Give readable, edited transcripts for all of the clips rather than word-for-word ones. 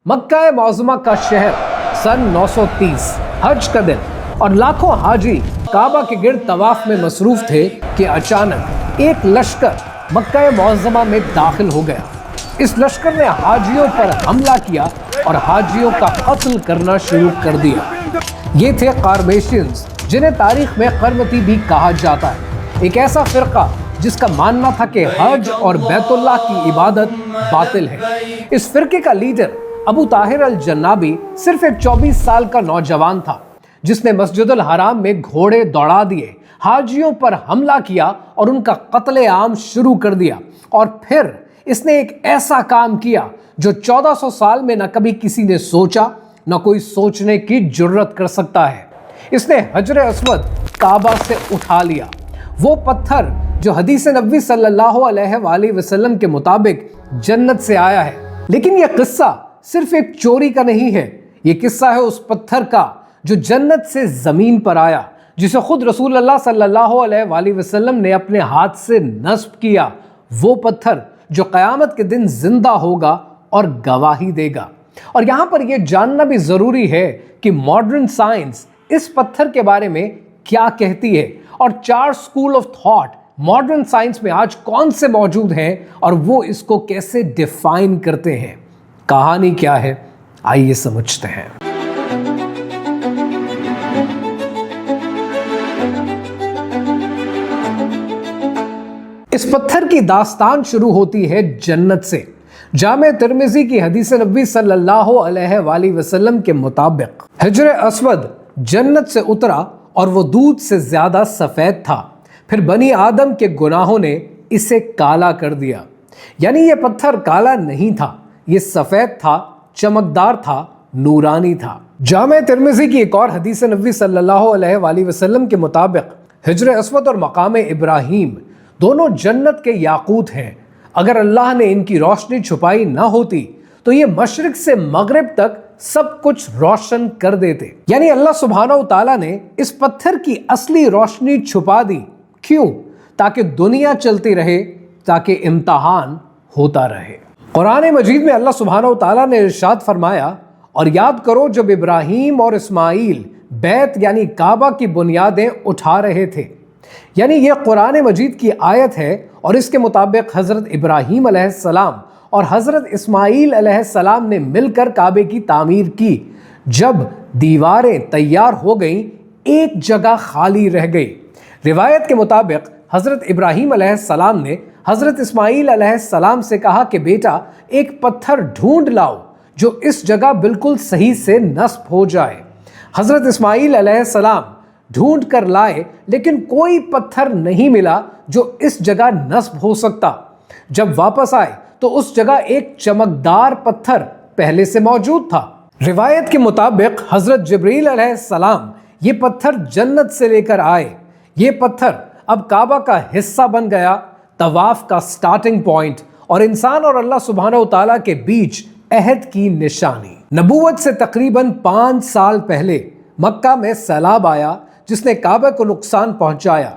मक्का मुअज़्ज़मा का शहर, सन 930, हज का दिन, और लाखों हाजी काबा के गिर्द तवाफ में मसरूफ थे कि अचानक एक लश्कर मक्का मुअज़्ज़मा में दाखिल हो गया। इस लश्कर ने हाजियों पर हमला किया और हाजियों का कत्ल करना शुरू कर दिया। ये थे क़रैशिय्स, जिन्हें तारीख में क़रमती भी कहा जाता है। एक ऐसा फ़िरका जिसका मानना था कि हज और बैतुल्लाह की इबादत बातिल है। इस फ़िरके का लीडर अबू ताहिर अल जन्नाबी सिर्फ एक 24 साल का नौजवान था, जिसने मस्जिदुल हराम में घोड़े दौड़ा दिए, हाजियों पर हमला किया और उनका कत्ले आम शुरू कर दिया। और फिर इसने एक ऐसा काम किया जो 1400 साल में न कभी किसी ने सोचा, न कोई सोचने की जुर्रत कर सकता है। इसने हजर अस्वद काबा से उठा लिया, वो पत्थर जो हदीस नबी सल्लल्लाहु अलैहि वसल्लम के मुताबिक जन्नत से आया है। लेकिन यह किस्सा सिर्फ एक चोरी का नहीं है, ये किस्सा है उस पत्थर का जो जन्नत से जमीन पर आया, जिसे खुद रसूलुल्लाह सल्लल्लाहु अलैहि वसल्लम ने अपने हाथ से नस्ब किया। वो पत्थर जो क़यामत के दिन जिंदा होगा और गवाही देगा। और यहाँ पर यह जानना भी ज़रूरी है कि मॉडर्न साइंस इस पत्थर के बारे में क्या कहती है और 4 school of thought modern science में आज कौन से मौजूद हैं और वो इसको कैसे डिफाइन करते हैं। कहानी क्या है, आइए समझते हैं। इस पत्थर की दास्तान शुरू होती है जन्नत से। जामे तिर्मिज़ी की हदीस नबी सल्लल्लाहु अलैहि वसल्लम के मुताबिक हजर अस्वद जन्नत से उतरा और वो दूध से ज्यादा सफेद था। फिर बनी आदम के गुनाहों ने इसे काला कर दिया। यानी ये पत्थर काला नहीं था, ये सफेद था, चमकदार था, नूरानी था। जामे तिर्मिज़ी की एक और हदीस नबी सल्लल्लाहु अलैहि वसल्लम के मुताबिक हिजर अस्वद और मकाम इब्राहीम दोनों जन्नत के याकूत हैं। अगर अल्लाह ने इनकी रोशनी छुपाई ना होती तो ये मशरिक से मगरिब तक सब कुछ रोशन कर देते। यानी अल्लाह सुब्हानहू तआला ने इस पत्थर की असली रोशनी छुपा दी। क्यों? ताकि दुनिया चलती रहे, ताकि इम्तिहान होता रहे। कुरान मजीद में अल्लाह सुब्हानहू तआला ने इरशाद फरमाया, और याद करो जब इब्राहीम और इस्माइल बैत यानी काबा की बुनियादें उठा रहे थे। यानी यह कुरान मजीद की आयत है और इसके मुताबिक हज़रत इब्राहीम अलैहिस्सलाम और हज़रत इस्माइल अलैहिस्सलाम ने मिलकर काबे की तामीर की। जब दीवारें तैयार हो गईं, एक जगह खाली रह गई। रिवायत के मुताबिक हज़रत इब्राहीम अलैहिस्सलाम ने हज़रत इस्माइल अलैहिस्सलाम से कहा कि बेटा एक पत्थर ढूंढ लाओ जो इस जगह बिल्कुल सही से नस्ब हो जाए। हज़रत इस्माइल अलैहिस्सलाम ढूंढ कर लाए, लेकिन कोई पत्थर नहीं मिला जो इस जगह नस्ब हो सकता। जब वापस आए तो उस जगह एक चमकदार पत्थर पहले से मौजूद था। रिवायत के मुताबिक हज़रत जिब्रील अलैहिस्सलाम ये पत्थर जन्नत से लेकर आए। ये पत्थर अब काबा का हिस्सा बन गया, तवाफ का स्टार्टिंग पॉइंट और इंसान और अल्लाह सुब्हानहू तआला के बीच अहद की निशानी। नबूवत से तकरीबन 5 साल पहले मक्का में सैलाब आया जिसने काबे को नुकसान पहुंचाया।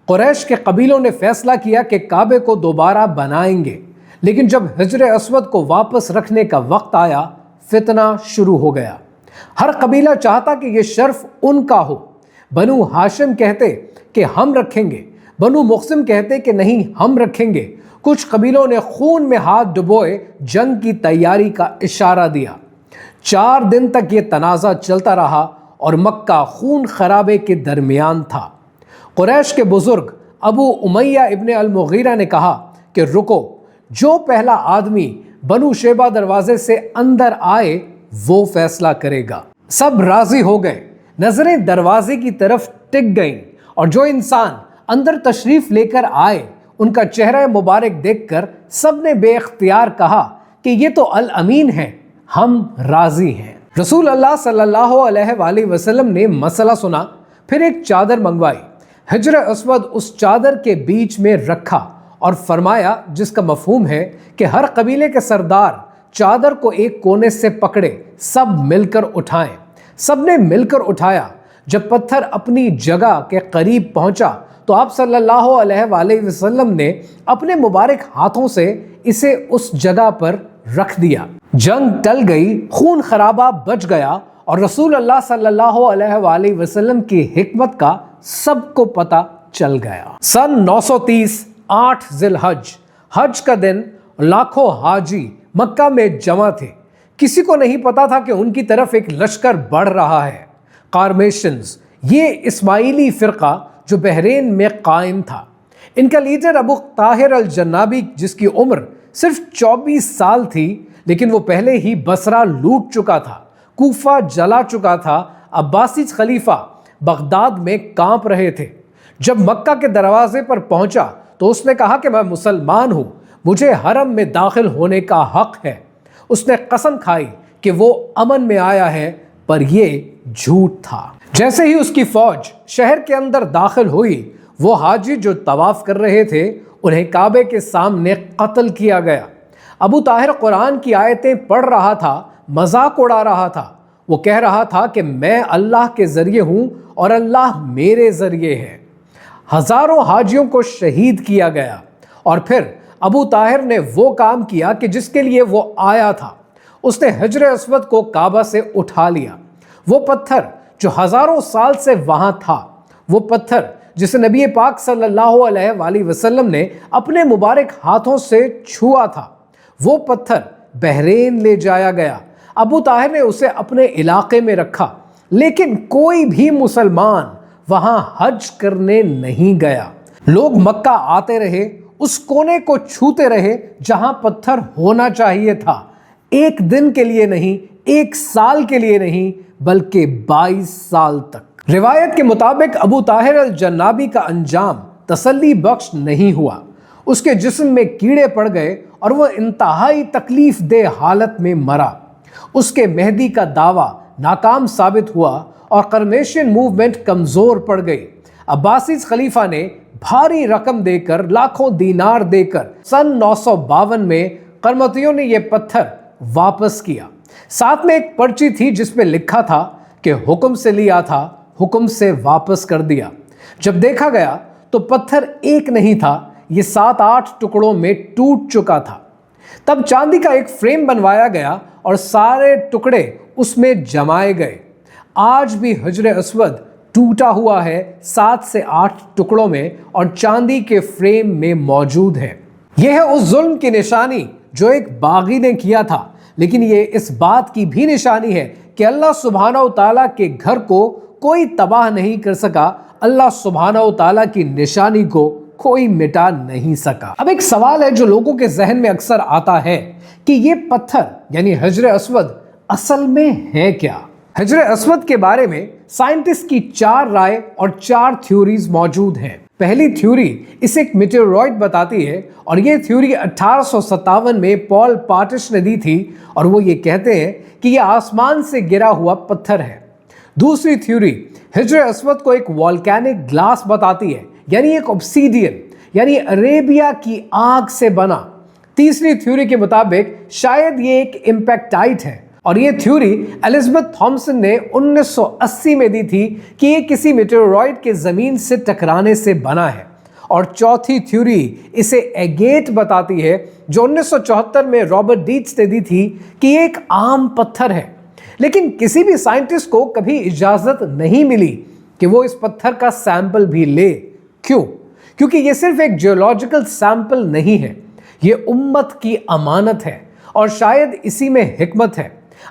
कुरैश के कबीलों ने फैसला किया कि काबे को दोबारा बनाएंगे, लेकिन जब हिजर अस्वद को वापस रखने का वक्त आया, फितना शुरू हो गया। हर कबीला चाहता कि यह शर्फ उनका हो। बनु हाशिम कहते कि हम रखेंगे, बनु मुक़सिम कहते कि नहीं हम रखेंगे। कुछ कबीलों ने खून में हाथ डुबोए जंग की तैयारी का इशारा दिया। 4 दिन तक ये तनाज़ा चलता रहा और मक्का खून खराबे के दरमियान था। कुरैश के बुजुर्ग अबू उमैया इब्न अल मुगीरा ने कहा कि रुको, जो पहला आदमी बनु शेबा दरवाजे से अंदर आए वो फैसला करेगा। सब राजी हो गए, नजरें दरवाजे की तरफ टिक गईं और जो इंसान अंदर तशरीफ लेकर आए उनका चेहरा मुबारक देखकर सबने बेइख्तियार कहा कि ये तो अल अमीन है, हम राजी हैं। रसूल अल्लाह सल्लल्लाहु अलैहि वसल्लम ने मसला सुना, फिर एक चादर मंगवाई। हिजर अस्वद उस चादर के बीच में रखा और फरमाया, जिसका मफहूम है कि हर कबीले के सरदार चादर को एक कोने से पकड़े, सब मिलकर उठाएं। सबने मिलकर उठाया। जब पत्थर अपनी जगह के करीब पहुंचा तो आप सल्लल्लाहु अलैहि वसल्लम ने अपने मुबारक हाथों से इसे उस जगह पर रख दिया। جنگ ٹل گئی، خون خرابہ بچ گیا اور رسول اللہ صلی اللہ علیہ وآلہ وسلم کی حکمت کا سب کو پتہ چل گیا۔ سن 930 8 ذی الحج، حج کا دن، لاکھوں حاجی مکہ میں جمع تھے۔ کسی کو نہیں پتا تھا کہ ان کی طرف ایک لشکر بڑھ رہا ہے۔ قارمیشنز، یہ اسماعیلی فرقہ جو بحرین میں قائم تھا، ان کا لیڈر ابو طاہر الجنابی، جس کی عمر صرف 24 سال تھی، لیکن وہ پہلے ہی بصرہ لوٹ چکا تھا، کوفہ جلا چکا تھا، عباسی خلیفہ بغداد میں کانپ رہے تھے۔ جب مکہ کے دروازے پر پہنچا تو اس نے کہا کہ میں مسلمان ہوں، مجھے حرم میں داخل ہونے کا حق ہے۔ اس نے قسم کھائی کہ وہ امن میں آیا ہے، پر یہ جھوٹ تھا۔ جیسے ہی اس کی فوج شہر کے اندر داخل ہوئی، وہ حاجی جو طواف کر رہے تھے انہیں کعبے کے سامنے قتل کیا گیا۔ ابو طاہر قرآن کی آیتیں پڑھ رہا تھا، مذاق اڑا رہا تھا۔ وہ کہہ رہا تھا کہ میں اللہ کے ذریعے ہوں اور اللہ میرے ذریعے ہے۔ ہزاروں حاجیوں کو شہید کیا گیا، اور پھر ابو طاہر نے وہ کام کیا کہ جس کے لیے وہ آیا تھا۔ اس نے حجر اسود کو کعبہ سے اٹھا لیا، وہ پتھر جو ہزاروں سال سے وہاں تھا، وہ پتھر جسے نبی پاک صلی اللہ علیہ وآلہ وسلم نے اپنے مبارک ہاتھوں سے چھوا تھا، وہ پتھر بحرین لے جایا گیا۔ ابو طاہر نے اسے اپنے علاقے میں رکھا، لیکن کوئی بھی مسلمان وہاں حج کرنے نہیں گیا۔ لوگ مکہ آتے رہے، اس کونے کو چھوتے رہے جہاں پتھر ہونا چاہیے تھا، ایک دن کے لیے نہیں، ایک سال کے لیے نہیں، بلکہ 22 سال تک۔ روایت کے مطابق ابو طاہر الجنابی کا انجام تسلی بخش نہیں ہوا۔ اس کے جسم میں کیڑے پڑ گئے اور وہ انتہائی تکلیف دہ حالت میں مرا۔ اس کے مہدی کا دعویٰ ناکام ثابت ہوا اور قرمیشین موومنٹ کمزور پڑ گئی۔ عباسی خلیفہ نے بھاری رقم دے کر، لاکھوں دینار دے کر، سن 952 میں قرمطیوں نے یہ پتھر واپس کیا۔ ساتھ میں ایک پرچی تھی جس پہ لکھا تھا کہ حکم سے لیا تھا، حکم سے واپس کر دیا۔ جب دیکھا گیا تو پتھر ایک نہیں تھا، یہ 7-8 ٹکڑوں میں ٹوٹ چکا تھا۔ تب چاندی کا ایک فریم بنوایا گیا اور سارے ٹکڑے اس میں جمائے گئے۔ آج بھی حجر اسود ٹوٹا ہوا ہے 7 سے 8 ٹکڑوں میں اور چاندی کے فریم میں موجود ہے۔ یہ ہے اس ظلم کی نشانی جو ایک باغی نے کیا تھا، لیکن یہ اس بات کی بھی نشانی ہے کہ اللہ سبحانہ و تعالیٰ کے گھر کو کوئی تباہ نہیں کر سکا، اللہ سبحانہ و تعالیٰ کی نشانی کو کوئی مٹا نہیں سکا۔ اب ایک سوال ہے جو لوگوں کے ذہن میں اکثر آتا ہے کہ یہ پتھر یعنی حجر اسود اصل میں ہے کیا؟ حجر اسود کے بارے میں سائنٹسٹ کی 4 رائے اور 4 تھیوریز موجود ہیں۔ پہلی تھیوری اسے ایک میٹیورائٹ بتاتی ہے، اور یہ تھیوری 1857 میں پال پارٹش نے دی تھی، اور وہ یہ کہتے ہیں کہ یہ آسمان سے گرا ہوا پتھر ہے۔ دوسری تھیوری حجر اسود کو ایک والکینک گلاس بتاتی ہے، یعنی ایک اوبسیڈین، یعنی عربیہ کی آگ سے بنا۔ تیسری تھیوری کے مطابق شاید یہ ایک امپیکٹائٹ ہے، اور یہ تھیوری الزبتھ تھامسن نے 1980 میں دی تھی کہ یہ کسی میٹیورائٹ کے زمین سے ٹکرانے سے بنا ہے۔ اور چوتھی تھیوری اسے ایگیٹ بتاتی ہے، جو 1974 میں رابرٹ ڈیٹس نے دی تھی کہ یہ ایک عام پتھر ہے، لیکن کسی بھی سائنٹسٹ کو کبھی اجازت نہیں ملی کہ وہ اس پتھر کا سیمپل بھی لے۔ کیوں؟ کیونکہ یہ صرف ایک جیولوجیکل سیمپل نہیں ہے، یہ امت کی امانت ہے، اور شاید اسی میں حکمت ہے۔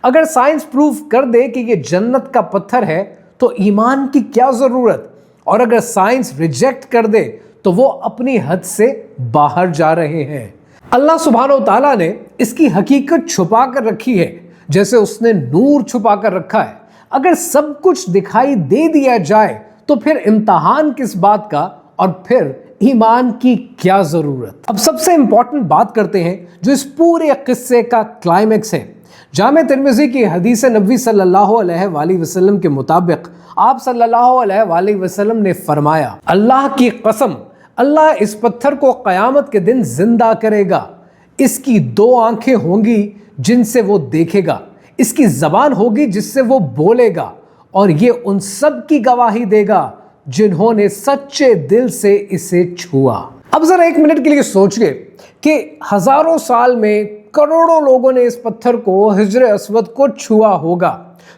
اگر سائنس پروف کر دے کہ یہ جنت کا پتھر ہے تو ایمان کی کیا ضرورت، اور اگر سائنس ریجیکٹ کر دے تو وہ اپنی حد سے باہر جا رہے ہیں۔ اللہ سبحانہ و تعالیٰ نے اس کی حقیقت چھپا کر رکھی ہے، جیسے اس نے نور چھپا کر رکھا ہے۔ اگر سب کچھ دکھائی دے دیا جائے تو پھر امتحان کس بات کا، اور پھر ایمان کی کیا ضرورت؟ اب سب سے امپورٹنٹ بات کرتے ہیں جو اس پورے قصے کا کلائمیکس ہے۔ جامع ترمذی کی حدیث نبوی صلی اللہ علیہ وآلہ وسلم کے مطابق آپ صلی اللہ علیہ وآلہ وسلم نے فرمایا، اللہ کی قسم، اللہ اس پتھر کو قیامت کے دن زندہ کرے گا۔ اس کی 2 آنکھیں ہوں گی جن سے وہ دیکھے گا، اس کی زبان ہوگی جس سے وہ بولے گا، اور یہ ان سب کی گواہی دے گا جنہوں نے سچے دل سے اسے چھوا۔ اب ذرا 1 منٹ کے لیے سوچئے کہ ہزاروں سال میں करोड़ों लोगों ने इस पत्थर को, हिजर अस्वद को छुआ होगा।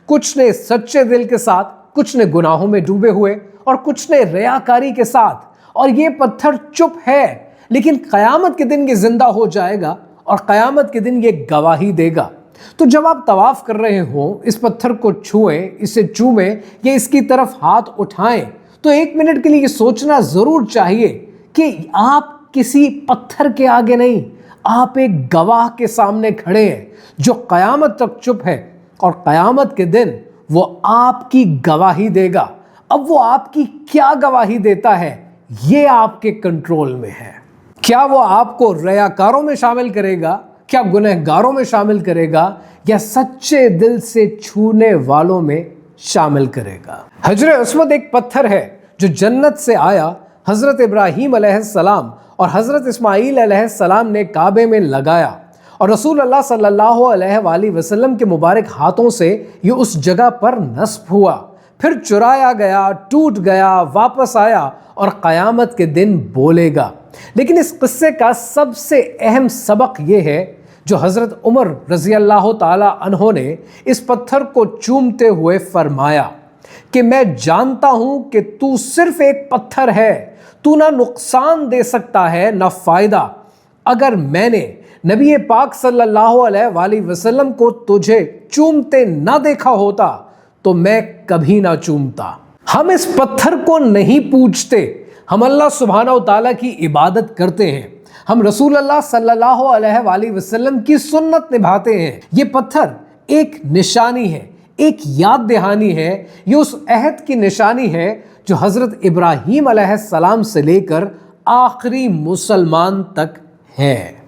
कुछ ने सच्चे दिल के साथ, कुछ ने गुनाहों में डूबे हुए और कुछ ने रियाकारी के साथ। और ये पत्थर चुप है, लेकिन कयामत के दिन ये जिंदा हो जाएगा और कयामत के दिन ये गवाही देगा। तो जब आप तवाफ कर रहे हो, इस पत्थर को छुएं, इसे चूमें या इसकी तरफ हाथ उठाएं, तो एक मिनट के लिए ये सोचना जरूर चाहिए कि आप किसी पत्थर के आगे नहीं, आप एक गवाह के सामने खड़े हैं जो कयामत तक चुप है और कयामत के दिन वो आपकी गवाही देगा। अब वो आपकी क्या गवाही देता है, ये आपके कंट्रोल में है। क्या वो आपको रियाकारों में शामिल करेगा, क्या गुनहगारों में शामिल करेगा, या सच्चे दिल से छूने वालों में शामिल करेगा। हजर अस्वद एक पत्थर है जो जन्नत से आया। हजरत इब्राहीम अलैहिस्सलाम और हजरत इस्माईल अलैहिस्सलाम ने काबे में लगाया और रसूल अल्लाह सल्लल्लाहु अलैहि वसल्लम के मुबारक हाथों से ये उस जगह पर नस्ब हुआ, फिर चुराया गया, टूट गया, वापस आया और क़यामत के दिन बोलेगा। लेकिन इस किस्से का सबसे अहम सबक ये है जो हज़रत उमर रज़ी अल्लाह ताला अन्हो ने इस पत्थर को चूमते हुए फरमाया कि मैं जानता हूं कि तू सिर्फ एक पत्थर है, तू ना नुकसान दे सकता है ना फायदा। अगर मैंने नबी पाक सल्लल्लाहु अलैहि वसल्लम को तुझे चूमते ना देखा होता तो मैं कभी ना चूमता। हम इस पत्थर को नहीं पूजते, हम अल्लाह सुब्हानहू तआला की इबादत करते हैं। हम रसूल अल्लाह सल्लल्लाहु अलैहि वसल्लम की सुन्नत निभाते हैं। ये पत्थर एक निशानी है, एक याद दहानी है। ये उस अहद की निशानी है जो हज़रत इब्राहीम अलैहिस्सलाम से लेकर आखिरी मुसलमान तक है।